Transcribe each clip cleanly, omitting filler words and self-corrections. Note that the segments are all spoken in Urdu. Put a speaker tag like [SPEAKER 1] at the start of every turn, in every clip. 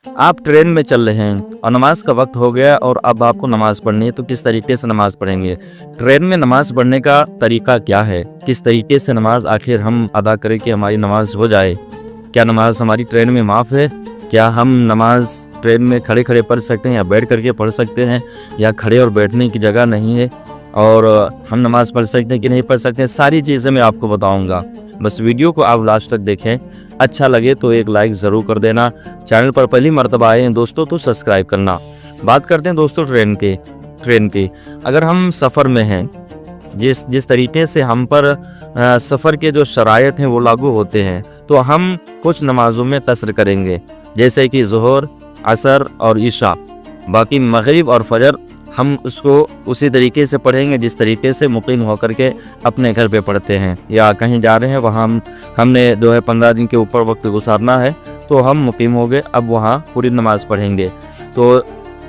[SPEAKER 1] آپ ٹرین میں چل رہے ہیں اور نماز کا وقت ہو گیا اور اب آپ کو نماز پڑھنی ہے، تو کس طریقے سے نماز پڑھیں گے؟ ٹرین میں نماز پڑھنے کا طریقہ کیا ہے؟ کس طریقے سے نماز آخر ہم ادا کریں کہ ہماری نماز ہو جائے؟ کیا نماز ہماری ٹرین میں معاف ہے؟ کیا ہم نماز ٹرین میں کھڑے کھڑے پڑھ سکتے ہیں یا بیٹھ کر کے پڑھ سکتے ہیں، یا کھڑے اور بیٹھنے کی جگہ نہیں ہے اور ہم نماز پڑھ سکتے ہیں کہ نہیں پڑھ سکتے ہیں؟ ساری چیزیں میں آپ کو بتاؤں گا، بس ویڈیو کو آپ لاسٹ تک دیکھیں۔ اچھا لگے تو ایک لائک ضرور کر دینا، چینل پر پہلی مرتبہ آئے ہیں دوستو تو سبسکرائب کرنا۔ بات کرتے ہیں دوستو ٹرین کی۔ اگر ہم سفر میں ہیں، جس طریقے سے ہم پر سفر کے جو شرائط ہیں وہ لاگو ہوتے ہیں، تو ہم کچھ نمازوں میں قصر کریں گے، جیسے کہ ظہر، عصر اور عشاء۔ باقی مغرب اور فجر ہم اس کو اسی طریقے سے پڑھیں گے جس طریقے سے مقیم ہو کر کے اپنے گھر پہ پڑھتے ہیں، یا کہیں جا رہے ہیں وہاں ہم نے جو ہے 15 دن کے اوپر وقت گزارنا ہے تو ہم مقیم ہو گئے، اب وہاں پوری نماز پڑھیں گے۔ تو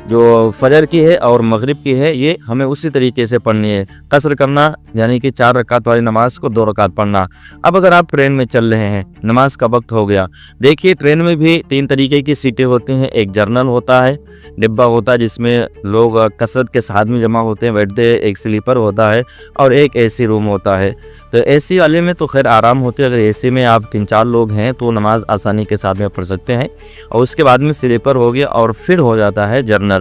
[SPEAKER 1] جو فجر کی ہے اور مغرب کی ہے یہ ہمیں اسی طریقے سے پڑھنی ہے، قصر کرنا یعنی کہ 4 رکعت والی نماز کو 2 رکعت پڑھنا۔ اب اگر آپ ٹرین میں چل رہے ہیں، نماز کا وقت ہو گیا، دیکھیے ٹرین میں بھی 3 طریقے کی سیٹیں ہوتی ہیں۔ ایک جرنل ہوتا ہے، ڈبہ ہوتا ہے جس میں لوگ کثرت کے ساتھ میں جمع ہوتے ہیں بیٹھتے ہیں، ایک سلیپر ہوتا ہے، اور ایک اے سی روم ہوتا ہے۔ تو اے سی والے میں تو خیر آرام ہوتے ہیں، اگر اے سی میں آپ 3-4 لوگ ہیں تو نماز آسانی کے ساتھ میں پڑھ سکتے ہیں، اور اس کے بعد میں سلیپر ہو گیا اور پھر ہو جاتا ہے جرنل۔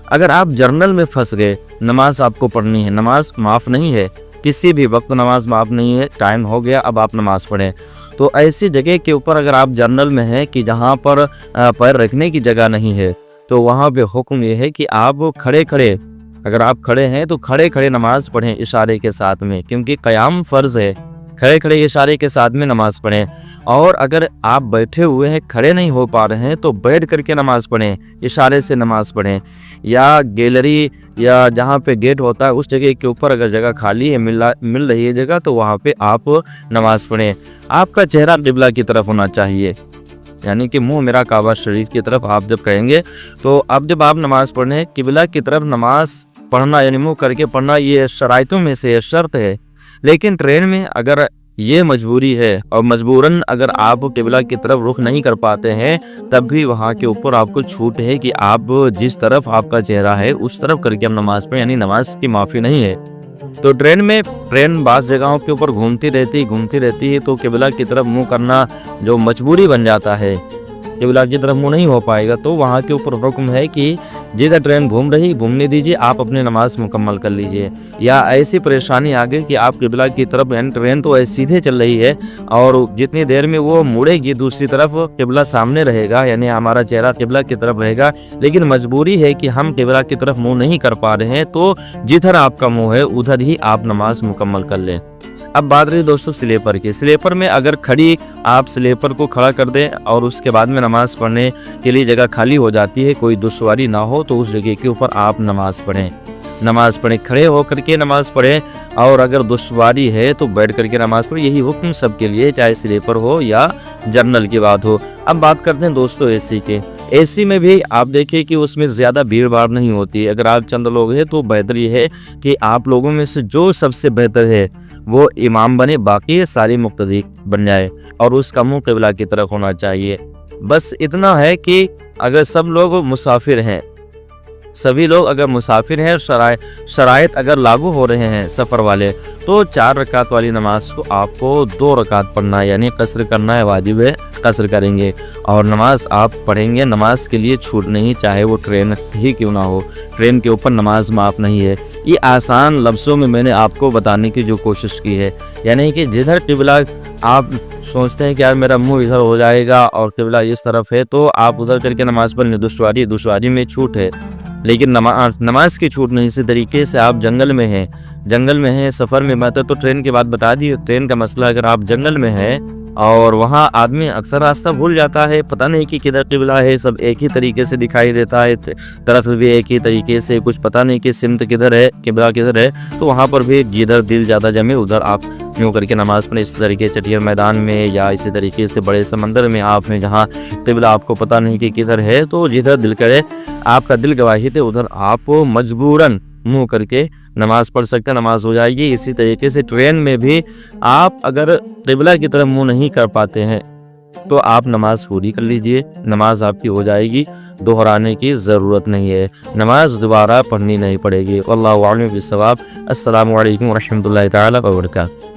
[SPEAKER 1] اگر آپ جرنل میں پھنس گئے، نماز آپ کو پڑھنی ہے، نماز معاف نہیں ہے، کسی بھی وقت نماز معاف نہیں ہے، ٹائم ہو گیا اب آپ نماز پڑھیں۔ تو ایسی جگہ کے اوپر اگر آپ جرنل میں ہیں کہ جہاں پر پیر رکھنے کی جگہ نہیں ہے، تو وہاں پہ حکم یہ ہے کہ آپ اگر آپ کھڑے ہیں تو کھڑے کھڑے نماز پڑھیں اشارے کے ساتھ میں، کیونکہ قیام فرض ہے، کھڑے کھڑے اشارے کے ساتھ میں نماز پڑھیں۔ اور اگر آپ بیٹھے ہوئے ہیں، کھڑے نہیں ہو پا رہے ہیں، تو بیٹھ کر کے نماز پڑھیں، اشارے سے نماز پڑھیں، یا گیلری یا جہاں پہ گیٹ ہوتا ہے اس جگہ کے اوپر اگر جگہ خالی ہے، مل رہی ہے جگہ، تو وہاں پہ آپ نماز پڑھیں۔ آپ کا چہرہ قبلہ کی طرف ہونا چاہیے، یعنی کہ منہ میرا کعبہ شریف کی طرف آپ جب کہیں گے تو اب جب آپ نماز پڑھیں قبلہ کی طرف نماز پڑھنا یعنی منہ کر کے پڑھنا، یہ شرائطوں میں سے شرط ہے۔ لیکن ٹرین میں اگر یہ مجبوری ہے اور مجبوراً اگر آپ قبلہ کی طرف رخ نہیں کر پاتے ہیں، تب بھی وہاں کے اوپر آپ کو چھوٹ ہے کہ آپ جس طرف آپ کا چہرہ ہے اس طرف کر کے ہم نماز پڑھیں، یعنی نماز کی معافی نہیں ہے۔ تو ٹرین بعض جگہوں کے اوپر گھومتی رہتی ہے، تو قبلہ کی طرف منہ کرنا جو مجبوری بن جاتا ہے، قبلہ کی طرف منہ نہیں ہو پائے گا، تو وہاں کے اوپر حکم ہے کہ جدھر ٹرین گھومنے دیجیے، آپ اپنے نماز مکمل کر لیجیے۔ یا ایسی پریشانی آ گئی کہ آپ قبلہ کی طرف، یعنی ٹرین تو سیدھے چل رہی ہے اور جتنی دیر میں وہ مڑے گی دوسری طرف قبلہ سامنے رہے گا، یعنی ہمارا چہرہ قبلہ کی طرف رہے گا، لیکن مجبوری ہے کہ ہم قبلہ کی طرف منہ نہیں کر پا رہے ہیں، تو جدھر آپ کا منہ ہے ادھر ہی آپ نماز مکمل کر لیں۔ اب بات رہی دوستو سلیپر کی۔ سلیپر میں اگر آپ سلیپر کو کھڑا کر دیں اور اس کے بعد میں نماز پڑھنے کے لیے جگہ خالی ہو جاتی ہے، کوئی دشواری نہ ہو، تو اس جگہ کے اوپر آپ نماز پڑھیں، کھڑے ہو کر کے نماز پڑھیں، اور اگر دشواری ہے تو بیٹھ کر کے نماز پڑھیں۔ یہی حکم سب کے لیے، چاہے سلیپر ہو یا جرنل کی بات ہو۔ اب بات کرتے ہیں دوستو اے سی کے۔ اے سی میں بھی آپ دیکھیں کہ اس میں زیادہ بھیڑ بھاڑ نہیں ہوتی۔ اگر آپ چند لوگ ہیں تو بہتر یہ ہے کہ آپ لوگوں میں سے جو سب سے بہتر ہے وہ امام بنے، باقی ساری مقتدی بن جائے، اور اس کا منہ قبلہ کی طرف ہونا چاہیے۔ بس اتنا ہے کہ اگر سب لوگ مسافر ہیں، سبھی لوگ اگر مسافر ہیں، شرائط اگر لاگو ہو رہے ہیں سفر والے، تو 4 رکعت والی نماز کو آپ کو 2 رکعت پڑھنا ہے، یعنی قصر کرنا ہے، واجب ہے، قصر کریں گے اور نماز آپ پڑھیں گے۔ نماز کے لیے چھوٹ نہیں، چاہے وہ ٹرین ہی کیوں نہ ہو، ٹرین کے اوپر نماز معاف نہیں ہے۔ یہ آسان لفظوں میں نے آپ کو بتانے کی جو کوشش کی ہے، یعنی کہ جدھر قبلہ آپ سوچتے ہیں کہ یار میرا منہ ادھر ہو جائے گا اور قبلہ اس طرف ہے، تو آپ ادھر کر کے نماز پڑھنے، دشواری میں چھوٹ ہے، لیکن نماز کی چھوٹ نہیں۔ اسی طریقے سے آپ جنگل میں ہیں، سفر میں، میں تو ٹرین کی بات بتا دی، ٹرین کا مسئلہ، اگر آپ جنگل میں ہیں اور وہاں آدمی اکثر راستہ بھول جاتا ہے، پتہ نہیں کہ کدھر قبلہ ہے، سب ایک ہی طریقے سے دکھائی دیتا ہے، طرف بھی ایک ہی طریقے سے، کچھ پتہ نہیں کہ سمت کدھر ہے، قبلہ کدھر ہے، تو وہاں پر بھی جدھر دل زیادہ جمے ادھر آپ یوں کر کے نماز پڑھیں۔ اس طریقے چٹیر میدان میں یا اسی طریقے سے بڑے سمندر میں آپ ہیں جہاں قبلہ آپ کو پتہ نہیں کہ کدھر ہے، تو جدھر دل کرے، آپ کا دل گواہی دے، ادھر آپ مجبوراً منہ کر کے نماز پڑھ سکتے ہیں، نماز ہو جائے گی۔ اسی طریقے سے ٹرین میں بھی آپ اگر قبلہ کی طرف منہ نہیں کر پاتے ہیں تو آپ نماز پوری کر لیجئے، نماز آپ کی ہو جائے گی، دہرانے کی ضرورت نہیں ہے، نماز دوبارہ پڑھنی نہیں پڑے گی۔ واللہ اعلم بالصواب۔ السلام علیکم ورحمۃ اللہ تعالی وبرکاتہ۔